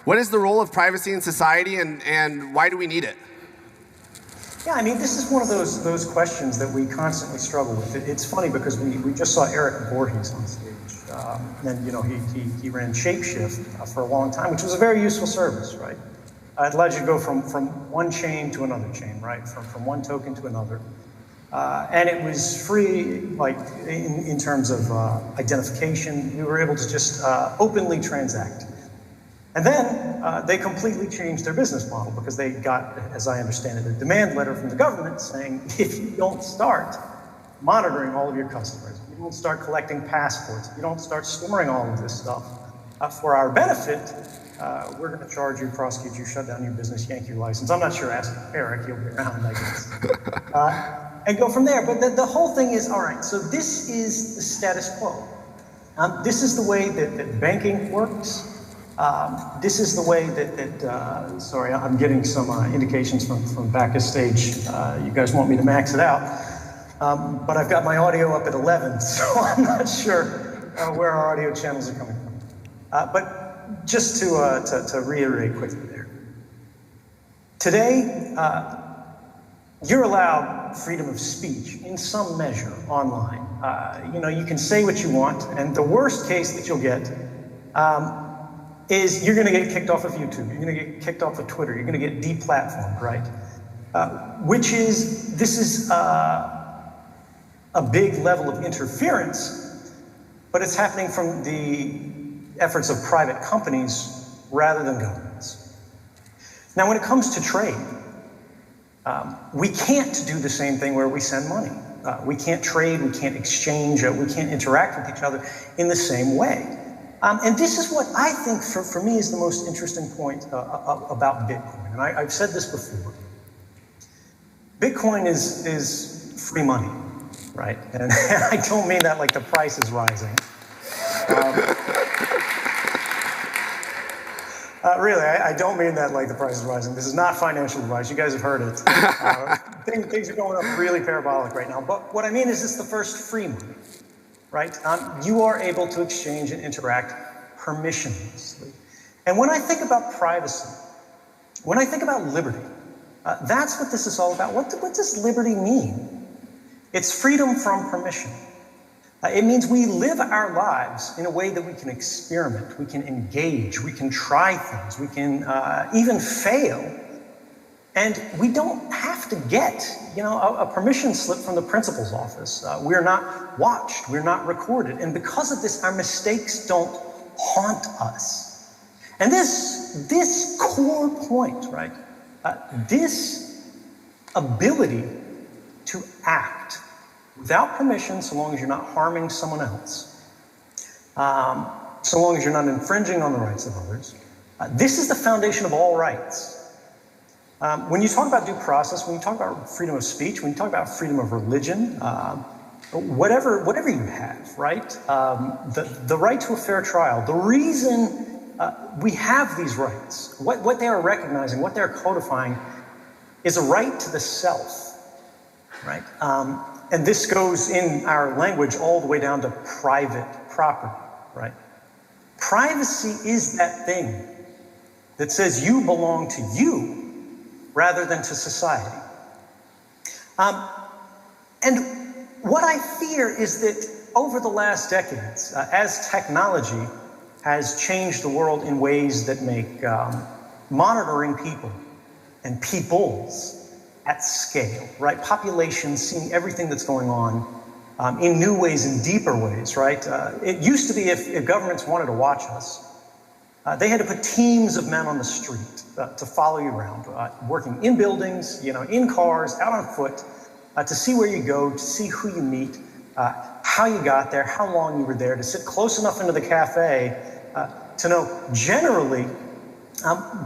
What is the role of privacy in society, and why do we need it? Yeah, I mean, this is one of those questions that we constantly struggle with. It's funny because we just saw Eric Voorhees on stage. And, you know, he ran Shapeshift for a long time, which was a very useful service, right? It allowed you to go from one chain to another chain, right? From one token to another. And it was free, like, in terms of identification. We were able to just openly transact. And then they completely changed their business model because they got, as I understand it, a demand letter from the government saying, if you don't start monitoring all of your customers, if you don't start collecting passports, if you don't start storing all of this stuff for our benefit, we're going to charge you, prosecute you, shut down your business, yank your license. I'm not sure, ask Eric, he'll be around, I guess. And go from there. But the whole thing is, all right, so this is the status quo. This is the way that banking works. This is the way that sorry, I'm getting some indications from back of stage. You guys want me to max it out. But I've got my audio up at 11, so I'm not sure where our audio channels are coming from. But just to reiterate quickly there. Today, you're allowed freedom of speech in some measure online. You know, you can say what you want, and the worst case that you'll get is you're going to get kicked off of YouTube, you're going to get kicked off of Twitter, you're going to get deplatformed, right? This is a big level of interference, but it's happening from the efforts of private companies rather than governments. Now, when it comes to trade, we can't do the same thing where we send money. We can't trade, we can't exchange, we can't interact with each other in the same way. And this is what I think, for me, is the most interesting point about Bitcoin. And I've said this before. Bitcoin is free money, right? And I don't mean that like the price is rising. Really, I don't mean that like the price is rising. This is not financial advice. You guys have heard it. Things are going up really parabolic right now. But what I mean is it's the first free money. Right? You are able to exchange and interact permissionlessly. And when I think about privacy, when I think about liberty, that's what this is all about. What does liberty mean? It's freedom from permission. It means we live our lives in a way that we can experiment, we can engage, we can try things, we can even fail. And we don't have to get, you know, a permission slip from the principal's office. We're not watched, we're not recorded. And because of this, our mistakes don't haunt us. And this core point, right? This ability to act without permission, so long as you're not harming someone else, so long as you're not infringing on the rights of others, this is the foundation of all rights. When you talk about due process, when you talk about freedom of speech, when you talk about freedom of religion, whatever you have, right? The right to a fair trial, the reason we have these rights, what they are recognizing, what they're codifying, is a right to the self, right? And this goes in our language all the way down to private property, right? Privacy is that thing that says you belong to you, rather than to society. And what I fear is that over the last decades, as technology has changed the world in ways that make monitoring people and peoples at scale, right? Populations seeing everything that's going on in new ways, in deeper ways, right? It used to be if governments wanted to watch us, they had to put teams of men on the street to follow you around, working in buildings, you know, in cars, out on foot, to see where you go, to see who you meet, how you got there, how long you were there, to sit close enough into the cafe to know generally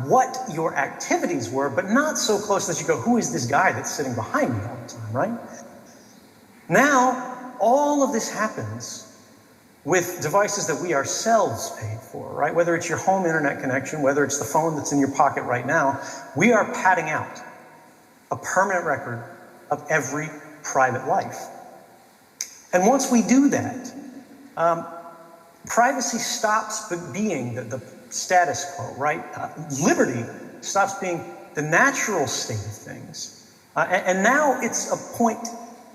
what your activities were, but not so close that you go, who is this guy that's sitting behind me all the time, right? Now, all of this happens with devices that we ourselves paid for, right? Whether it's your home internet connection, whether it's the phone that's in your pocket right now, we are padding out a permanent record of every private life. And once we do that, privacy stops being the status quo, right? Liberty stops being the natural state of things. And now it's a point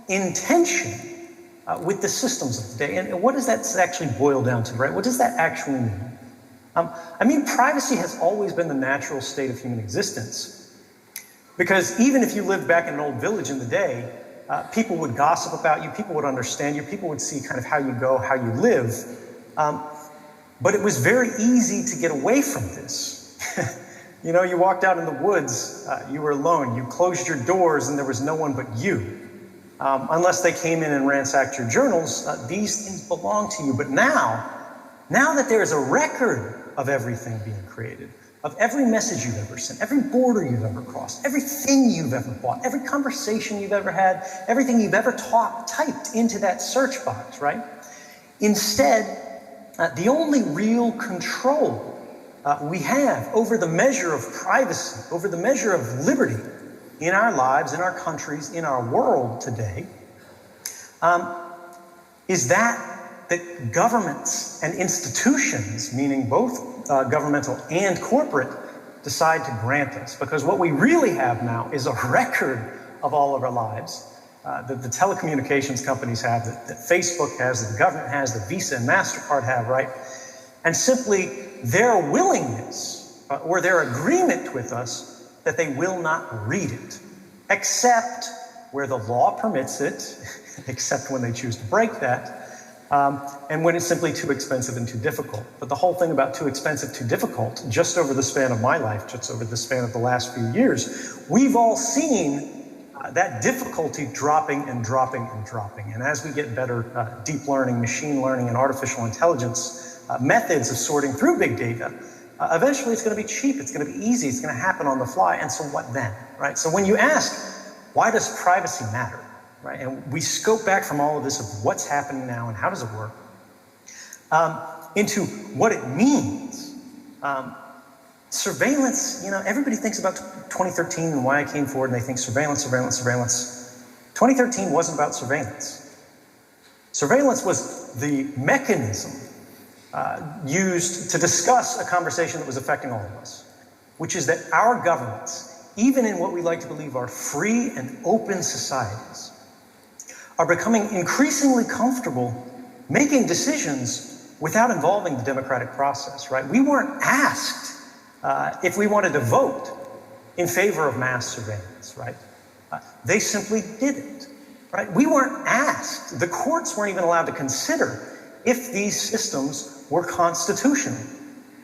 in tension with the systems of the day. And what does that actually boil down to, right? What does that actually mean? I mean, privacy has always been the natural state of human existence. Because even if you lived back in an old village in the day, people would gossip about you, people would understand you, people would see kind of how you go, how you live. But it was very easy to get away from this. You know, you walked out in the woods, you were alone, you closed your doors and there was no one but you. Unless they came in and ransacked your journals, these things belong to you. But now that there is a record of everything being created, of every message you've ever sent, every border you've ever crossed, everything you've ever bought, every conversation you've ever had, everything you've ever typed into that search box, right? Instead, the only real control we have over the measure of privacy, over the measure of liberty in our lives, in our countries, in our world today, is that governments and institutions, meaning both governmental and corporate, decide to grant us. Because what we really have now is a record of all of our lives that the telecommunications companies have, that Facebook has, that the government has, that Visa and MasterCard have, right? And simply their willingness or their agreement with us that they will not read it, except where the law permits it, except when they choose to break that, and when it's simply too expensive and too difficult. But the whole thing about too expensive, too difficult, just over the span of my life, just over the span of the last few years, we've all seen that difficulty dropping and dropping and dropping. And as we get better deep learning, machine learning, and artificial intelligence methods of sorting through big data, eventually it's going to be cheap, it's going to be easy, it's going to happen on the fly. And so what then, right? So when you ask, why does privacy matter, right? And we scope back from all of this of what's happening now and how does it work, into what it means. Surveillance, you know, everybody thinks about 2013 and why I came forward, and they think surveillance, surveillance, surveillance. 2013 wasn't about surveillance. Surveillance was the mechanism used to discuss a conversation that was affecting all of us, which is that our governments, even in what we like to believe are free and open societies, are becoming increasingly comfortable making decisions without involving the democratic process, right? We weren't asked if we wanted to vote in favor of mass surveillance, right? They simply didn't, right? We weren't asked. The courts weren't even allowed to consider if these systems were constitutional.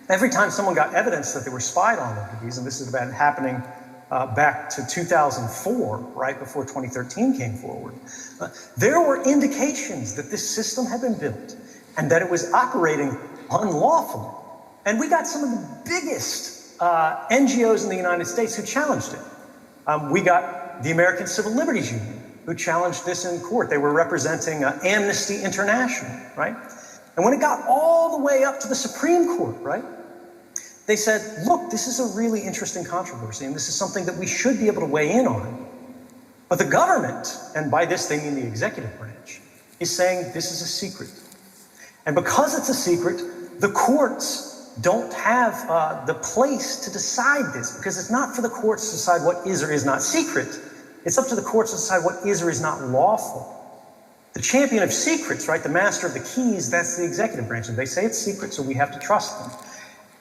Every time someone got evidence that they were spied on over these, and this has been happening back to 2004, right before 2013 came forward, there were indications that this system had been built and that it was operating unlawfully. And we got some of the biggest NGOs in the United States who challenged it. We got the American Civil Liberties Union, who challenged this in court. They were representing Amnesty International, right? And when it got all the way up to the Supreme Court, right, they said, look, this is a really interesting controversy, and this is something that we should be able to weigh in on. But the government, and by this they mean the executive branch, is saying this is a secret. And because it's a secret, the courts don't have the place to decide this, because it's not for the courts to decide what is or is not secret. It's up to the courts to decide what is or is not lawful. The champion of secrets, right, the master of the keys, that's the executive branch. And they say it's secret, so we have to trust them.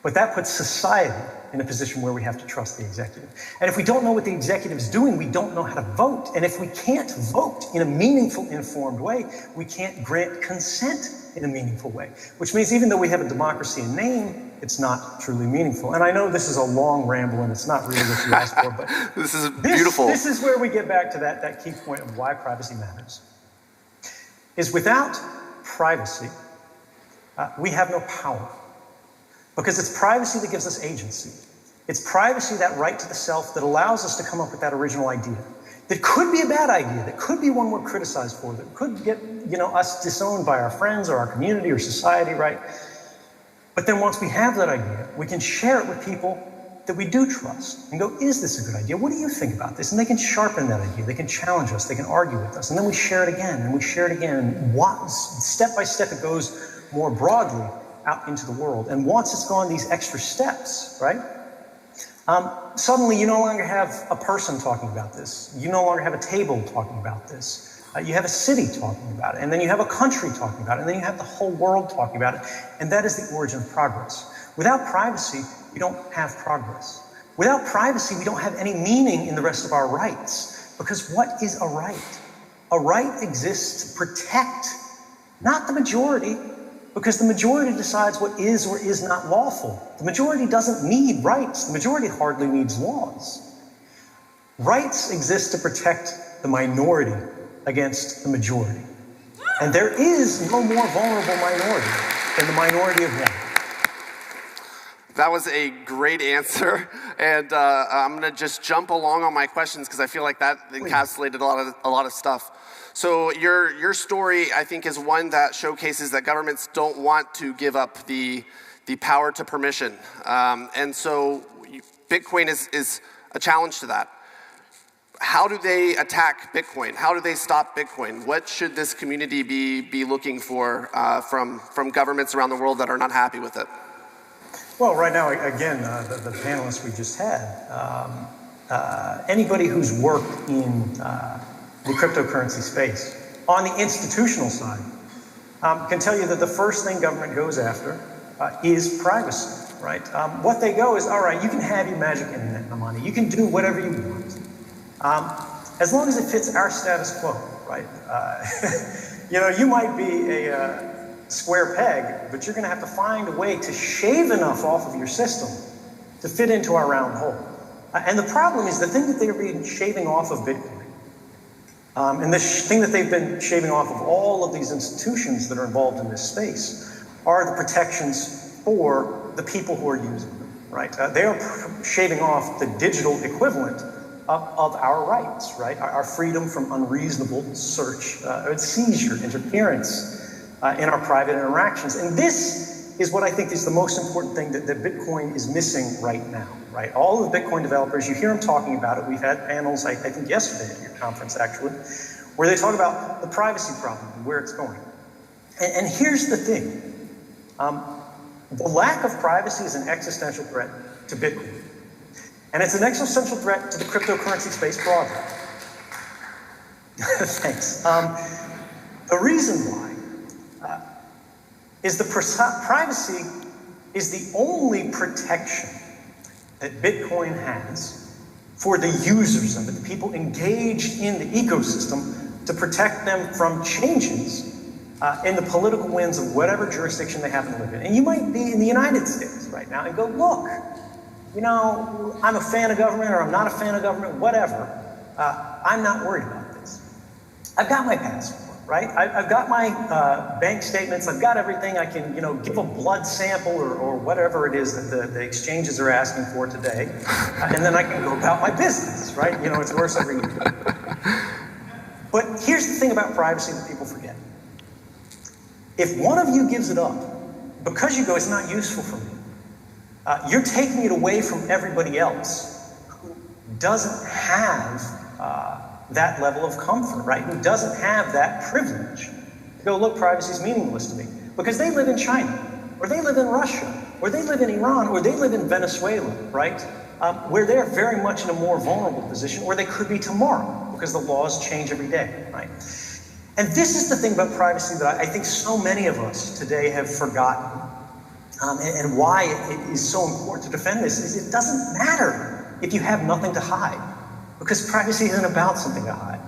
But that puts society in a position where we have to trust the executive. And if we don't know what the executive is doing, we don't know how to vote. And if we can't vote in a meaningful, informed way, we can't grant consent in a meaningful way. Which means even though we have a democracy in name, it's not truly meaningful. And I know this is a long ramble and it's not really what you asked for, but this is beautiful. This is where we get back to that key point of why privacy matters. Is without privacy, we have no power. Because it's privacy that gives us agency. It's privacy, that right to the self, that allows us to come up with that original idea. That could be a bad idea, that could be one we're criticized for, that could get, you know, us disowned by our friends or our community or society, right? But then once we have that idea, we can share it with people that we do trust and go, is this a good idea? What do you think about this? And they can sharpen that idea. They can challenge us. They can argue with us. And then we share it again and we share it again. And step by step, it goes more broadly out into the world. And once it's gone these extra steps, right? Suddenly you no longer have a person talking about this. You no longer have a table talking about this. You have a city talking about it, and then you have a country talking about it, and then you have the whole world talking about it, and that is the origin of progress. Without privacy, we don't have progress. Without privacy, we don't have any meaning in the rest of our rights, because what is a right? A right exists to protect, not the majority, because the majority decides what is or is not lawful. The majority doesn't need rights. The majority hardly needs laws. Rights exist to protect the minority against the majority. And there is no more vulnerable minority than the minority of one. That was a great answer, and I'm going to just jump along on my questions because I feel like that encapsulated a lot of stuff. So your story, I think, is one that showcases that governments don't want to give up the power to permission, and so Bitcoin is a challenge to that. How do they attack Bitcoin? How do they stop Bitcoin? What should this community be looking for from governments around the world that are not happy with it? Well, right now, again, the panelists we just had, anybody who's worked in the cryptocurrency space on the institutional side can tell you that the first thing government goes after is privacy, right? What they go is, all right, you can have your magic internet money. You can do whatever you want. As long as it fits our status quo, right? You know, you might be a square peg, but you're going to have to find a way to shave enough off of your system to fit into our round hole. And the problem is the thing that they've been shaving off of Bitcoin, and the thing that they've been shaving off of all of these institutions that are involved in this space are the protections for the people who are using them, right? They are shaving off the digital equivalent of our rights, right? Our freedom from unreasonable search, seizure, interference in our private interactions. And this is what I think is the most important thing that Bitcoin is missing right now, right? All of the Bitcoin developers, you hear them talking about it. We've had panels, I think yesterday at your conference actually, where they talk about the privacy problem and where it's going. And here's the thing. The lack of privacy is an existential threat to Bitcoin. And it's an existential threat to the cryptocurrency space broadly. Thanks. The reason why is privacy is the only protection that Bitcoin has for the users of it, the people engaged in the ecosystem, to protect them from changes in the political winds of whatever jurisdiction they happen to live in. And you might be in the United States right now and go, look, you know, I'm a fan of government or I'm not a fan of government, whatever. I'm not worried about this. I've got my passport. Right? I've got my bank statements. I've got everything. I can, you know, give a blood sample or whatever it is that the exchanges are asking for today, and then I can go about my business. Right? You know, it's worse every year. But here's the thing about privacy that people forget: if one of you gives it up because you go, it's not useful for me, you're taking it away from everybody else who doesn't have that level of comfort, right? Who doesn't have that privilege to go, look, privacy is meaningless to me. Because they live in China, or they live in Russia, or they live in Iran, or they live in Venezuela, right? Where they're very much in a more vulnerable position, or they could be tomorrow, because the laws change every day, right? And this is the thing about privacy that I think so many of us today have forgotten, and why it is so important to defend this, is it doesn't matter if you have nothing to hide. Because privacy isn't about something to hide.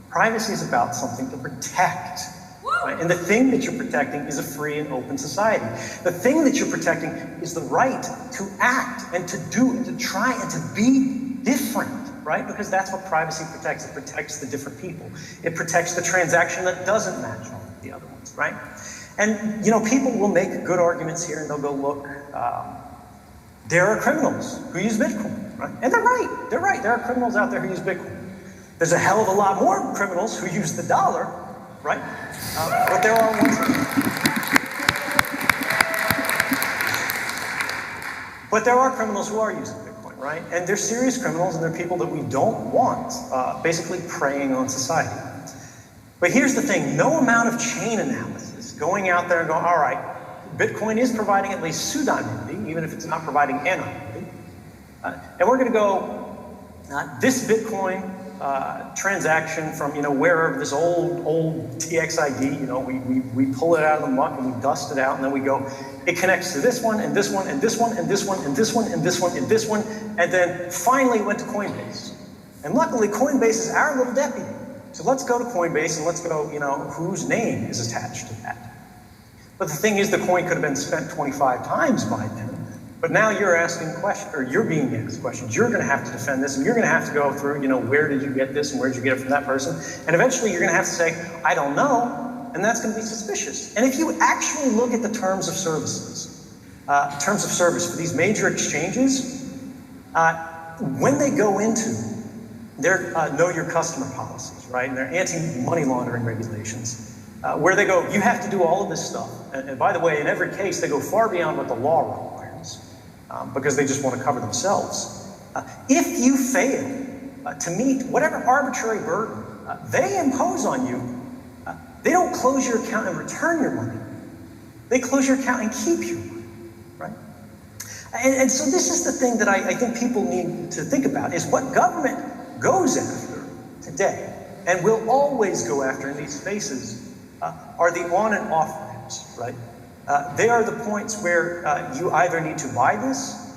Privacy is about something to protect. Right? And the thing that you're protecting is a free and open society. The thing that you're protecting is the right to act and to do and to try and to be different, right? Because that's what privacy protects. It protects the different people. It protects the transaction that doesn't match all of the other ones, right? And, you know, people will make good arguments here and they'll go, look, there are criminals who use Bitcoin. Right? And they're right. They're right. There are criminals out there who use Bitcoin. There's a hell of a lot more criminals who use the dollar, right? But there are ones. But there are criminals who are using Bitcoin, right? And they're serious criminals, and they're people that we don't want, basically preying on society. But here's the thing: no amount of chain analysis, going out there and going, all right, Bitcoin is providing at least pseudonymity, even if it's not providing anonymity. And we're going to go, this Bitcoin transaction from, wherever, this old TXID, we pull it out of the muck and we dust it out, and then we go, it connects to this one, and this one, and this one, and this one, and this one, and this one, and this one, and then finally went to Coinbase. And luckily, Coinbase is our little deputy. So let's go to Coinbase and let's go, whose name is attached to that. But the thing is, the coin could have been spent 25 times by them. But now you're asking questions, or you're being asked questions. You're going to have to defend this, and you're going to have to go through, where did you get this, and where did you get it from that person? And eventually you're going to have to say, I don't know, and that's going to be suspicious. And if you actually look at the terms of services, terms of service for these major exchanges, when they go into their know your customer policies, right, and their anti-money laundering regulations, where they go, you have to do all of this stuff. And by the way, in every case, they go far beyond what the law requires. Because they just want to cover themselves. If you fail to meet whatever arbitrary burden they impose on you, they don't close your account and return your money. They close your account and keep your money, right? And so this is the thing that I think people need to think about, is what government goes after today, and will always go after in these spaces, are the on and off ramps, right? They are the points where you either need to buy this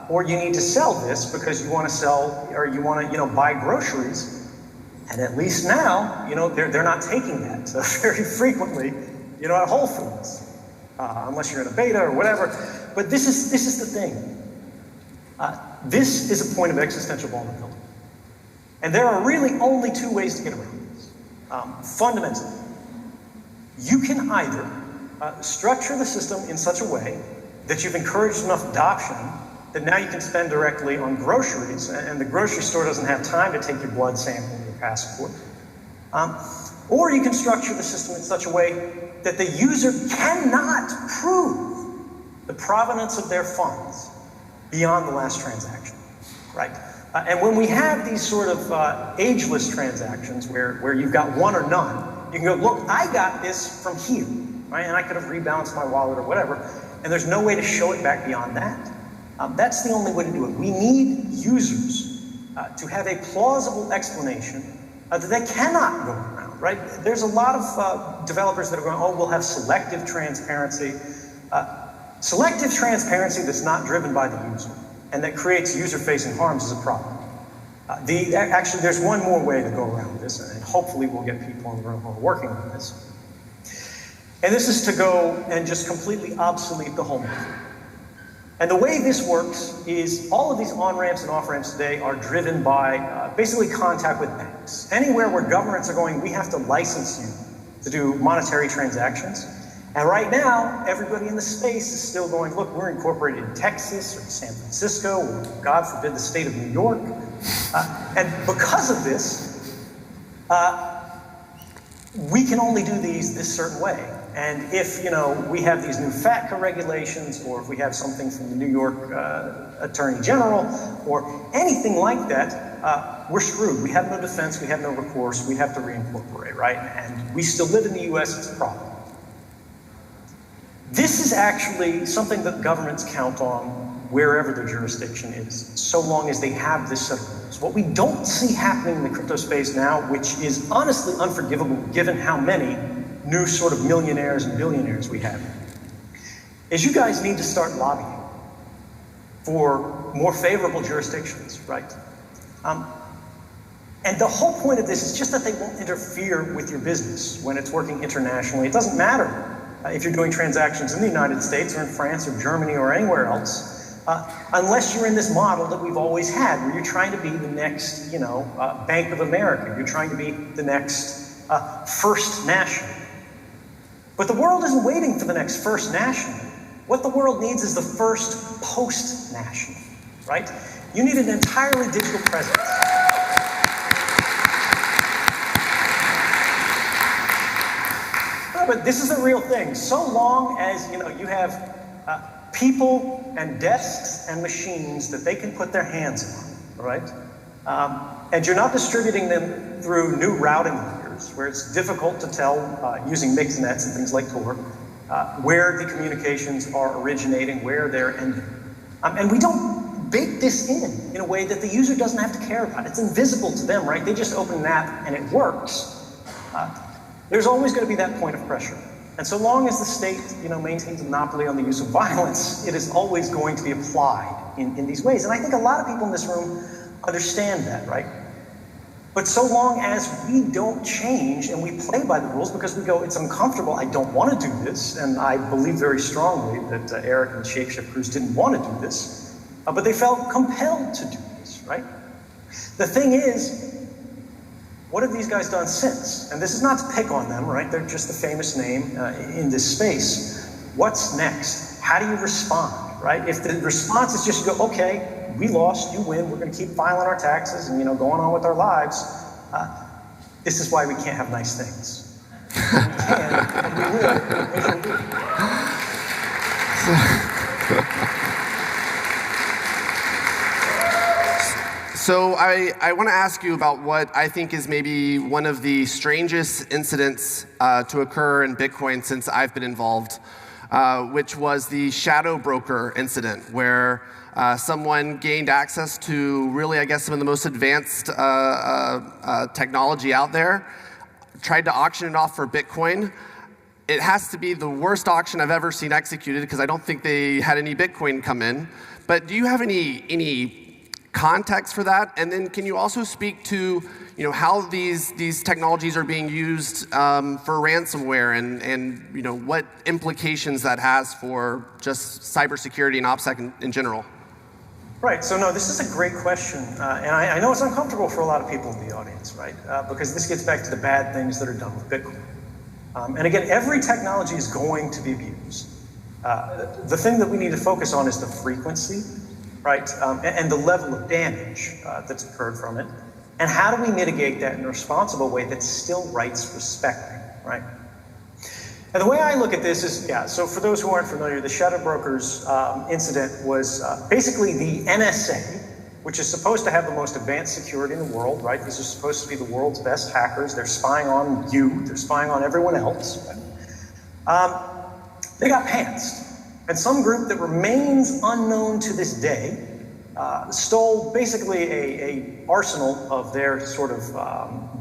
or you need to sell this because you want to sell, or you want to, buy groceries. And at least now, they're not taking that very frequently, at Whole Foods, unless you're in a beta or whatever. But this is the thing. This is a point of existential vulnerability. And there are really only two ways to get around this. Fundamentally, you can either structure the system in such a way that you've encouraged enough adoption that now you can spend directly on groceries, and the grocery store doesn't have time to take your blood sample and your passport. Or you can structure the system in such a way that the user cannot prove the provenance of their funds beyond the last transaction, right? And when we have these sort of ageless transactions where you've got one or none, you can go, look, I got this from here. Right? And I could have rebalanced my wallet or whatever, and there's no way to show it back beyond that. That's the only way to do it. We need users to have a plausible explanation that they cannot go around, right? There's a lot of developers that are going, we'll have selective transparency. Selective transparency that's not driven by the user and that creates user-facing harms is a problem. Actually, there's one more way to go around this, and hopefully we'll get people in the room who are working on this. And this is to go and just completely obsolete the whole method. And the way this works is all of these on-ramps and off-ramps today are driven by basically contact with banks. Anywhere where governments are going, we have to license you to do monetary transactions. And right now, everybody in the space is still going, look, we're incorporated in Texas or San Francisco, or God forbid the state of New York. And because of this, we can only do these this certain way. And if, we have these new FATCA regulations, or if we have something from the New York Attorney General, or anything like that, we're screwed. We have no defense, we have no recourse, we have to reincorporate, right? And we still live in the US, it's a problem. This is actually something that governments count on wherever their jurisdiction is, so long as they have this set of rules. What we don't see happening in the crypto space now, which is honestly unforgivable given how many new sort of millionaires and billionaires we have, is you guys need to start lobbying for more favorable jurisdictions, right? And the whole point of this is just that they won't interfere with your business when it's working internationally. It doesn't matter if you're doing transactions in the United States or in France or Germany or anywhere else, unless you're in this model that we've always had, where you're trying to be the next, Bank of America. You're trying to be the next First National. But the world isn't waiting for the next First National. What the world needs is the first post-national, right? You need an entirely digital presence. But this is a real thing. So long as you have people and desks and machines that they can put their hands on, right? And you're not distributing them through new routing layers where it's difficult to tell using mixed nets and things like Tor. where the communications are originating, where they're ending. And we don't bake this in a way that the user doesn't have to care about. It's invisible to them, right? They just open an app and it works. There's always going to be that point of pressure. And so long as the state, maintains a monopoly on the use of violence, it is always going to be applied in these ways. And I think a lot of people in this room understand that, right? But so long as we don't change and we play by the rules because we go, it's uncomfortable, I don't want to do this, and I believe very strongly that Eric and the Shapeshift crews didn't want to do this, but they felt compelled to do this, right? The thing is, what have these guys done since? And this is not to pick on them, right? They're just a famous name in this space. What's next? How do you respond, right? If the response is just go, okay, we lost, you win, we're going to keep filing our taxes and going on with our lives, this is why we can't have nice things. We can, and we will. So I want to ask you about what I think is maybe one of the strangest incidents to occur in Bitcoin since I've been involved, which was the shadow broker incident, where someone gained access to really, I guess, some of the most advanced technology out there, tried to auction it off for Bitcoin. It has to be the worst auction I've ever seen executed because I don't think they had any Bitcoin come in. But do you have any context for that? And then can you also speak to how these technologies are being used for ransomware and what implications that has for just cybersecurity and OPSEC in general? Right, so no, this is a great question. And I know it's uncomfortable for a lot of people in the audience, right? Because this gets back to the bad things that are done with Bitcoin. And again, every technology is going to be abused. The thing that we need to focus on is the frequency, right? And the level of damage that's occurred from it. And how do we mitigate that in a responsible way that's still rights respecting, right? And the way I look at this is, so for those who aren't familiar, the Shadow Brokers incident was basically the NSA, which is supposed to have the most advanced security in the world, right? These are supposed to be the world's best hackers. They're spying on you. They're spying on everyone else. Right? They got pantsed. And some group that remains unknown to this day stole basically a arsenal of their sort of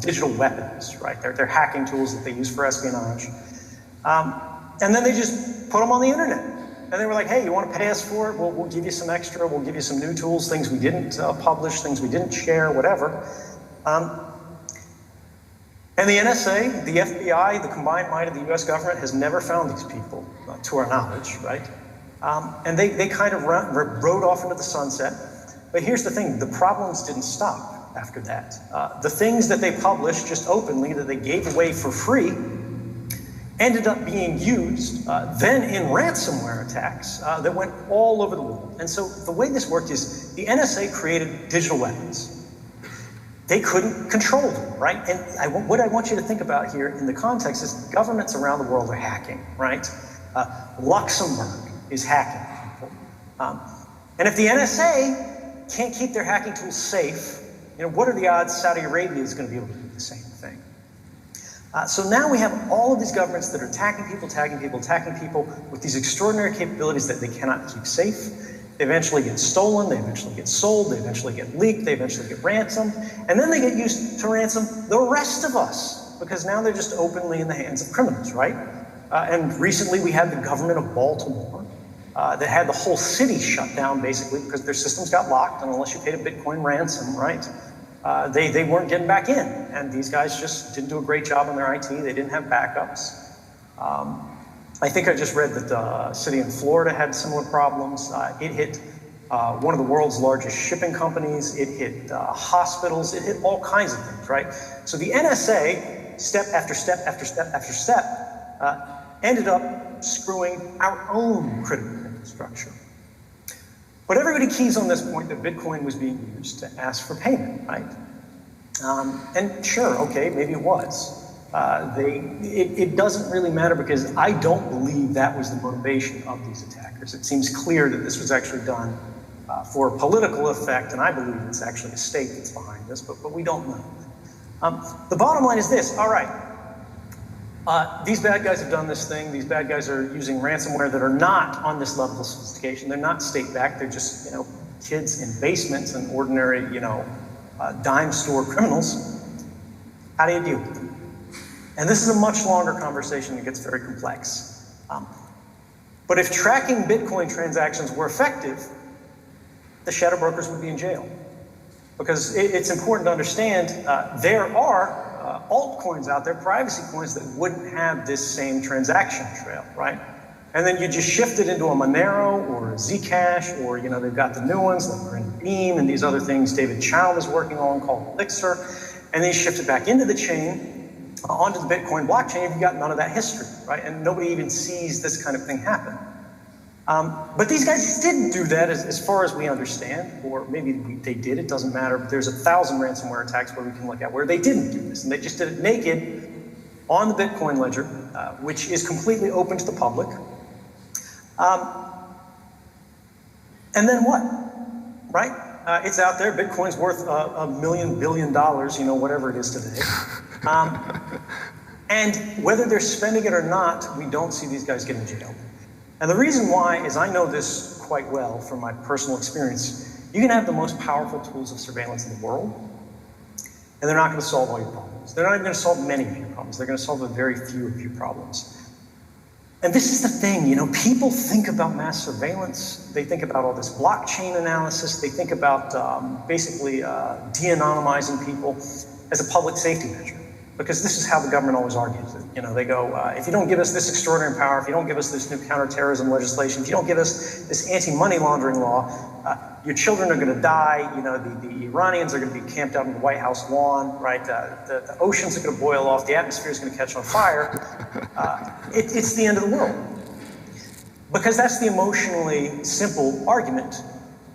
digital weapons, right? Their hacking tools that they use for espionage. And then they just put them on the internet. And they were like, hey, you want to pay us for it? We'll give you some extra. We'll give you some new tools, things we didn't publish, things we didn't share, whatever. And the NSA, the FBI, the combined might of the US government has never found these people, to our knowledge, right? And they kind of rode off into the sunset. But here's the thing, the problems didn't stop after that. The things that they published just openly, that they gave away for free, ended up being used then in ransomware attacks that went all over the world. And so the way this worked is the NSA created digital weapons. They couldn't control them, right? And what I want you to think about here in the context is governments around the world are hacking, right? Luxembourg is hacking people. And if the NSA can't keep their hacking tools safe, what are the odds Saudi Arabia is going to be able to do the same thing? So now we have all of these governments that are attacking people with these extraordinary capabilities that they cannot keep safe. They eventually get stolen, they eventually get sold, they eventually get leaked, they eventually get ransomed, and then they get used to ransom the rest of us, because now they're just openly in the hands of criminals, right? And recently we had the government of Baltimore that had the whole city shut down, basically, because their systems got locked, and unless you paid a Bitcoin ransom, right, they weren't getting back in. And these guys just didn't do a great job on their IT, they didn't have backups. I think I just read that a city in Florida had similar problems. It hit one of the world's largest shipping companies. It hit hospitals. It hit all kinds of things, right? So the NSA, step after step after step after step, ended up screwing our own critical infrastructure. But everybody keys on this point that Bitcoin was being used to ask for payment, right? And sure, okay, maybe it was. It doesn't really matter because I don't believe that was the motivation of these attackers. It seems clear that this was actually done for political effect, and I believe it's actually a state that's behind this, but we don't know. The bottom line is this, all right, These bad guys have done this thing. These bad guys are using ransomware that are not on this level of sophistication. They're not state-backed. They're just, kids in basements and ordinary, dime store criminals. How do you deal with them? And this is a much longer conversation that gets very complex. But if tracking Bitcoin transactions were effective, the shadow brokers would be in jail. Because it's important to understand there are altcoins out there, privacy coins, that wouldn't have this same transaction trail, right? And then you just shift it into a Monero or a Zcash, or they've got the new ones like Green Beam and these other things David Chow is working on called Elixir, and then you shift it back into the chain, onto the Bitcoin blockchain. You've got none of that history, right? And nobody even sees this kind of thing happen. But these guys didn't do that as far as we understand, or maybe they did, it doesn't matter. But there's 1,000 ransomware attacks where we can look at where they didn't do this, and they just did it naked on the Bitcoin ledger, which is completely open to the public. And then what, right? It's out there. Bitcoin's worth $1 billion, whatever it is today. And whether they're spending it or not, we don't see these guys getting jailed. And the reason why is I know this quite well from my personal experience. You can have the most powerful tools of surveillance in the world, and they're not going to solve all your problems. They're not even going to solve many of your problems. They're going to solve a very few of your problems. And this is the thing, people think about mass surveillance. They think about all this blockchain analysis. They think about basically de-anonymizing people as a public safety measure. Because this is how the government always argues it. They go, if you don't give us this extraordinary power, if you don't give us this new counterterrorism legislation, if you don't give us this anti-money laundering law, your children are going to die. The Iranians are going to be camped out on the White House lawn, right? The oceans are going to boil off. The atmosphere is going to catch on fire. It's the end of the world. Because that's the emotionally simple argument.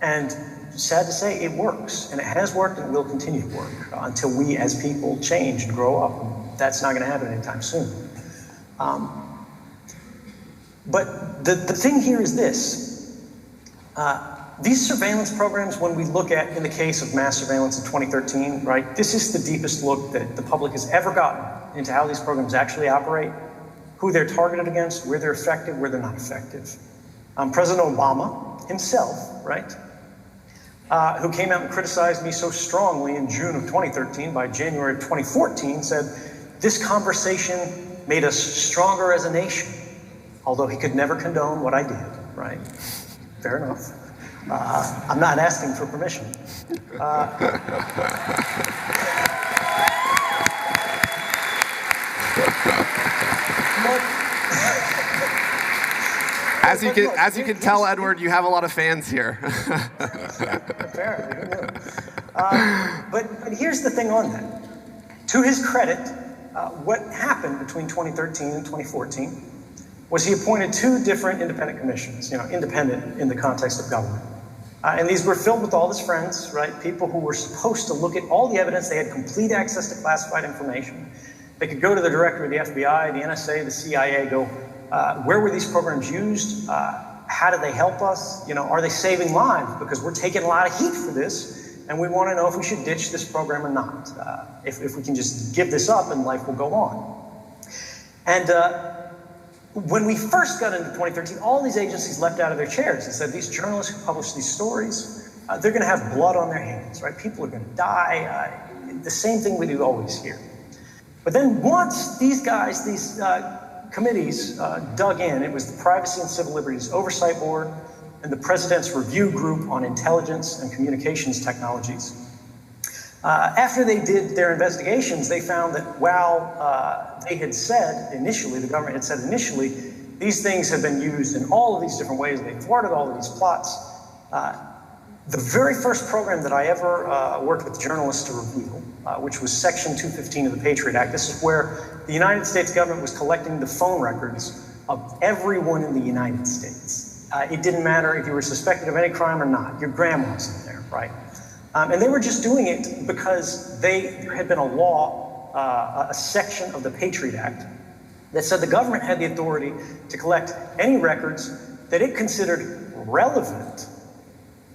And sad to say, it works, and it has worked, and it will continue to work until we as people change and grow up. And that's not going to happen anytime soon. But the thing here is this. These surveillance programs, when we look at, in the case of mass surveillance in 2013, right, this is the deepest look that the public has ever gotten into how these programs actually operate, who they're targeted against, where they're effective, where they're not effective. President Obama himself, right, who came out and criticized me so strongly in June of 2013, by January of 2014, said, this conversation made us stronger as a nation, although he could never condone what I did, right? Fair enough. I'm not asking for permission. As you can tell, Edward, you have a lot of fans here. Apparently, who knew? But here's the thing on that. To his credit, what happened between 2013 and 2014 was he appointed 2 different independent commissions, independent in the context of government. And these were filled with all his friends, right? People who were supposed to look at all the evidence. They had complete access to classified information. They could go to the director of the FBI, the NSA, the CIA, go, where were these programs used? How do they help us? Are they saving lives? Because we're taking a lot of heat for this, and we want to know if we should ditch this program or not. If we can just give this up and life will go on. And when we first got into 2013, all these agencies leapt out of their chairs and said, these journalists who publish these stories, they're going to have blood on their hands, right? People are going to die. The same thing we do always hear. But then once these guys, these committees dug in, it was the Privacy and Civil Liberties Oversight Board and the President's Review Group on Intelligence and Communications Technologies. After they did their investigations, they found that while they had said initially, the government had said initially, these things have been used in all of these different ways, they thwarted all of these plots. The very first program that I ever worked with journalists to reveal, which was Section 215 of the Patriot Act, this is where the United States government was collecting the phone records of everyone in the United States. It didn't matter if you were suspected of any crime or not, your grandma's in there, right? And they were just doing it because there had been a law, a section of the Patriot Act that said the government had the authority to collect any records that it considered relevant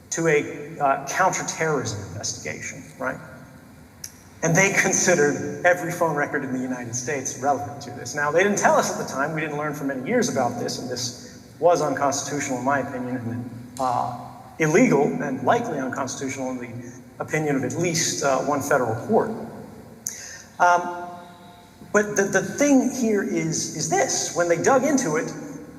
to a counterterrorism investigation, right? And they considered every phone record in the United States relevant to this. Now, they didn't tell us at the time. We didn't learn for many years about this, and this was unconstitutional in my opinion, and illegal and likely unconstitutional in the opinion of at least one federal court. But the thing here is this. When they dug into it,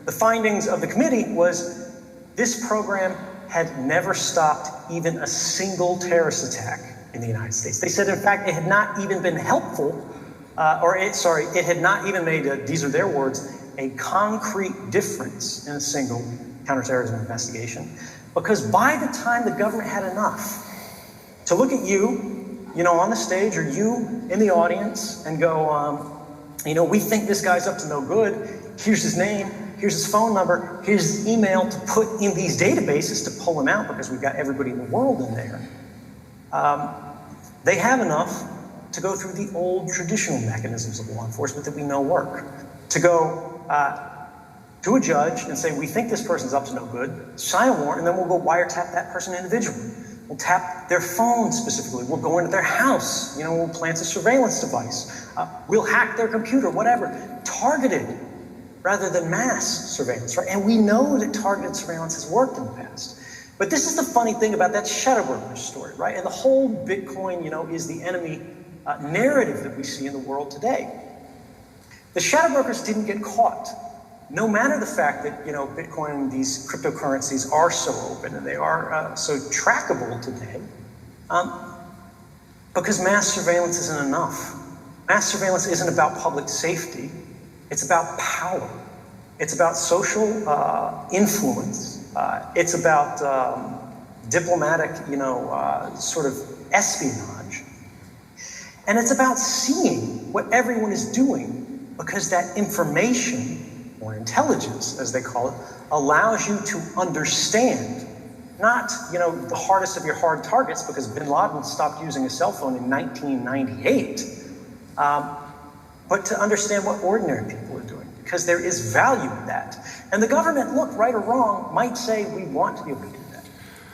the findings of the committee was this program had never stopped even a single terrorist attack in the United States. They said, in fact, it had not even been helpful, it had not even made, these are their words, a concrete difference in a single counterterrorism investigation. Because by the time the government had enough to look at you, on the stage, or you in the audience, and go, we think this guy's up to no good. Here's his name. Here's his phone number. Here's his email to put in these databases to pull him out because we've got everybody in the world in there. They have enough to go through the old traditional mechanisms of law enforcement that we know work. To go to a judge and say, we think this person's up to no good, sign a warrant, and then we'll go wiretap that person individually. We'll tap their phone specifically. We'll go into their house. We'll plant a surveillance device. We'll hack their computer, whatever. Targeted rather than mass surveillance, right? And we know that targeted surveillance has worked in the past. But this is the funny thing about that shadow broker story, right? And the whole Bitcoin, is the enemy narrative that we see in the world today. The shadow brokers didn't get caught. No matter the fact that, Bitcoin and these cryptocurrencies are so open and they are so trackable today, because mass surveillance isn't enough. Mass surveillance isn't about public safety. It's about power. It's about social influence. It's about diplomatic, sort of espionage. And it's about seeing what everyone is doing, because that information, or intelligence, as they call it, allows you to understand, not, the hardest of your hard targets, because bin Laden stopped using a cell phone in 1998, but to understand what ordinary people are doing, because there is value in that. And the government, look, right or wrong, might say we want to be able to do that.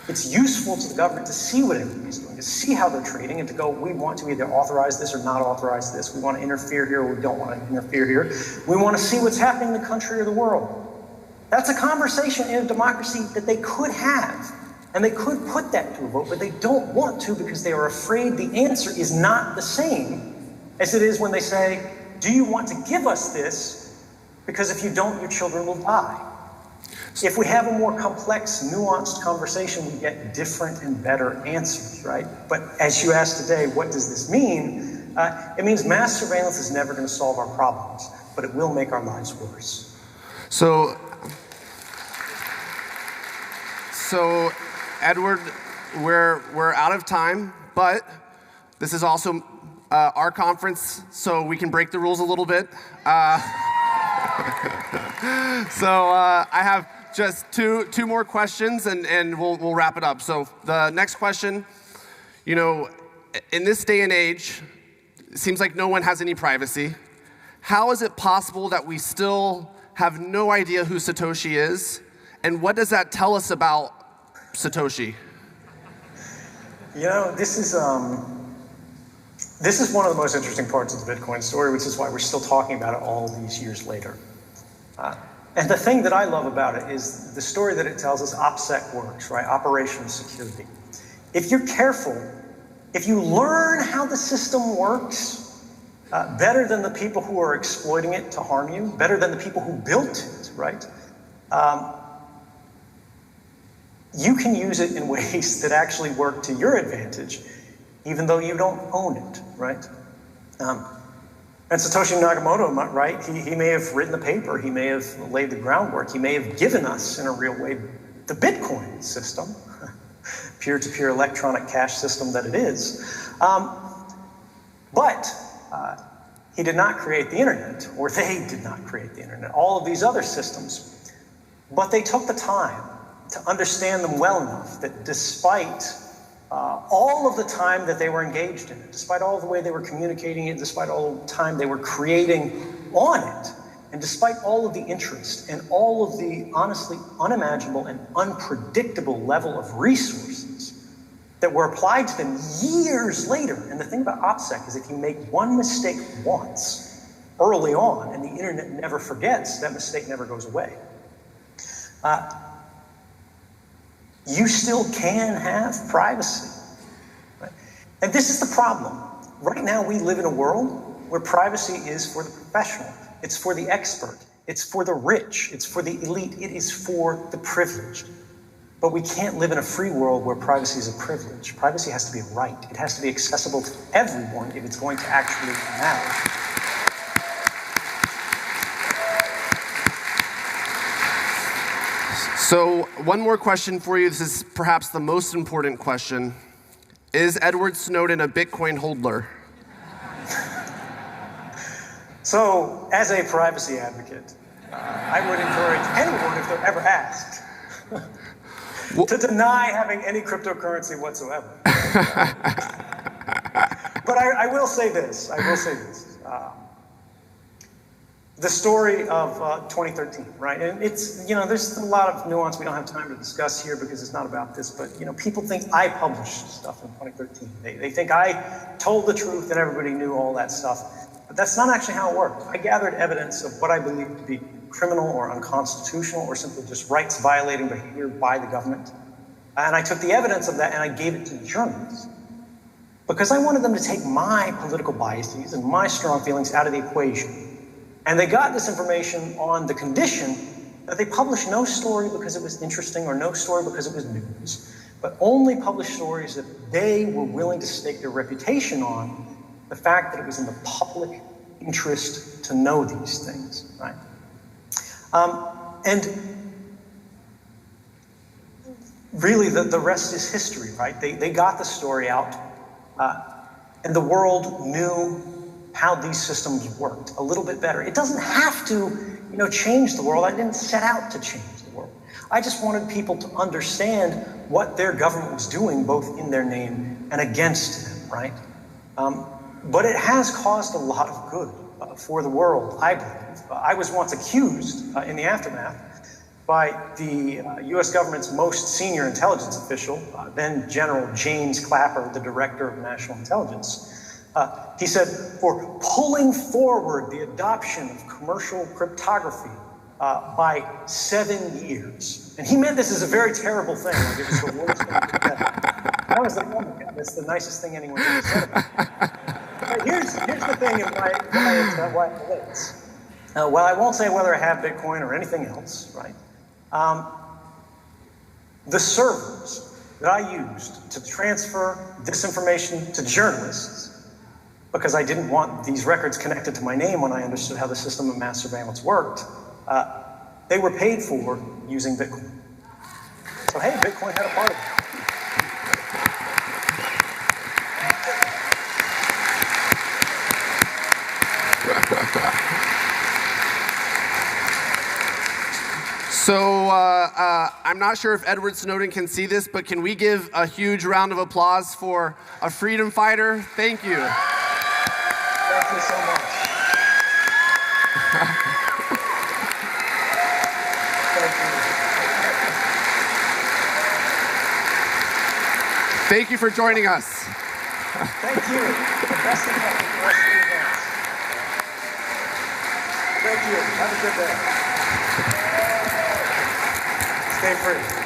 It's useful to the government to see what everybody's doing, to see how they're trading, and to go, we want to either authorize this or not authorize this. We want to interfere here or we don't want to interfere here. We want to see what's happening in the country or the world. That's a conversation in a democracy that they could have, and they could put that to a vote, but they don't want to because they are afraid the answer is not the same as it is when they say, do you want to give us this? Because if you don't, your children will die. If we have a more complex, nuanced conversation, we get different and better answers, right? But as you asked today, what does this mean? It means mass surveillance is never going to solve our problems, but it will make our lives worse. So Edward, we're out of time, but this is also our conference, so we can break the rules a little bit. I have just two more questions, and we'll wrap it up. So the next question, in this day and age, it seems like no one has any privacy. How is it possible that we still have no idea who Satoshi is? And what does that tell us about Satoshi? This is one of the most interesting parts of the Bitcoin story, which is why we're still talking about it all these years later. And the thing that I love about it is the story that it tells us. OPSEC works, right? Operational security. If you're careful, if you learn how the system works better than the people who are exploiting it to harm you, better than the people who built it, right? You can use it in ways that actually work to your advantage, even though you don't own it, right? And Satoshi Nakamoto, right? He may have written the paper, he may have laid the groundwork, he may have given us, in a real way, the Bitcoin system, peer-to-peer electronic cash system that it is. But he did not create the internet, or they did not create the internet, all of these other systems. But they took the time to understand them well enough that despite all of the time that they were engaged in it, despite all the way they were communicating it, despite all the time they were creating on it, and despite all of the interest and all of the honestly unimaginable and unpredictable level of resources that were applied to them years later. And the thing about OPSEC is if you make one mistake once, early on, and the internet never forgets, that mistake never goes away. You still can have privacy. Right? And this is the problem. Right now, we live in a world where privacy is for the professional. It's for the expert. It's for the rich. It's for the elite. It is for the privileged. But we can't live in a free world where privacy is a privilege. Privacy has to be a right. It has to be accessible to everyone if it's going to actually matter. So one more question for you. This is perhaps the most important question. Is Edward Snowden a Bitcoin hodler? So, as a privacy advocate, I would encourage anyone, if they're ever asked, to deny having any cryptocurrency whatsoever. But I will say this. The story of 2013, right? And it's, there's a lot of nuance we don't have time to discuss here because it's not about this, but, people think I published stuff in 2013. They think I told the truth and everybody knew all that stuff. But that's not actually how it worked. I gathered evidence of what I believe to be criminal or unconstitutional or simply just rights-violating behavior by the government. And I took the evidence of that and I gave it to journalists. Because I wanted them to take my political biases and my strong feelings out of the equation. And they got this information on the condition that they published no story because it was interesting or no story because it was news, but only published stories that they were willing to stake their reputation on, the fact that it was in the public interest to know these things, right? And really the rest is history, right? They got the story out and the world knew how these systems worked a little bit better. It doesn't have to, change the world. I didn't set out to change the world. I just wanted people to understand what their government was doing, both in their name and against them, right? But it has caused a lot of good for the world, I believe. I was once accused in the aftermath by the US government's most senior intelligence official, then General James Clapper, the director of national intelligence. He said, for pulling forward the adoption of commercial cryptography by 7 years. And he meant this as a very terrible thing. Like it was the worst thing ever. And I was like, oh my God, that's the nicest thing anyone's ever said about it. But here's the thing and why it relates. Well, I won't say whether I have Bitcoin or anything else, right? The servers that I used to transfer this information to journalists, because I didn't want these records connected to my name when I understood how the system of mass surveillance worked, they were paid for using Bitcoin. So hey, Bitcoin had a part of it. So I'm not sure if Edward Snowden can see this, but can we give a huge round of applause for a freedom fighter? Thank you. Thank you so much. Thank you for joining us. Thank you. The best of luck with the rest of the events. Thank you. Have a good day. Stay free.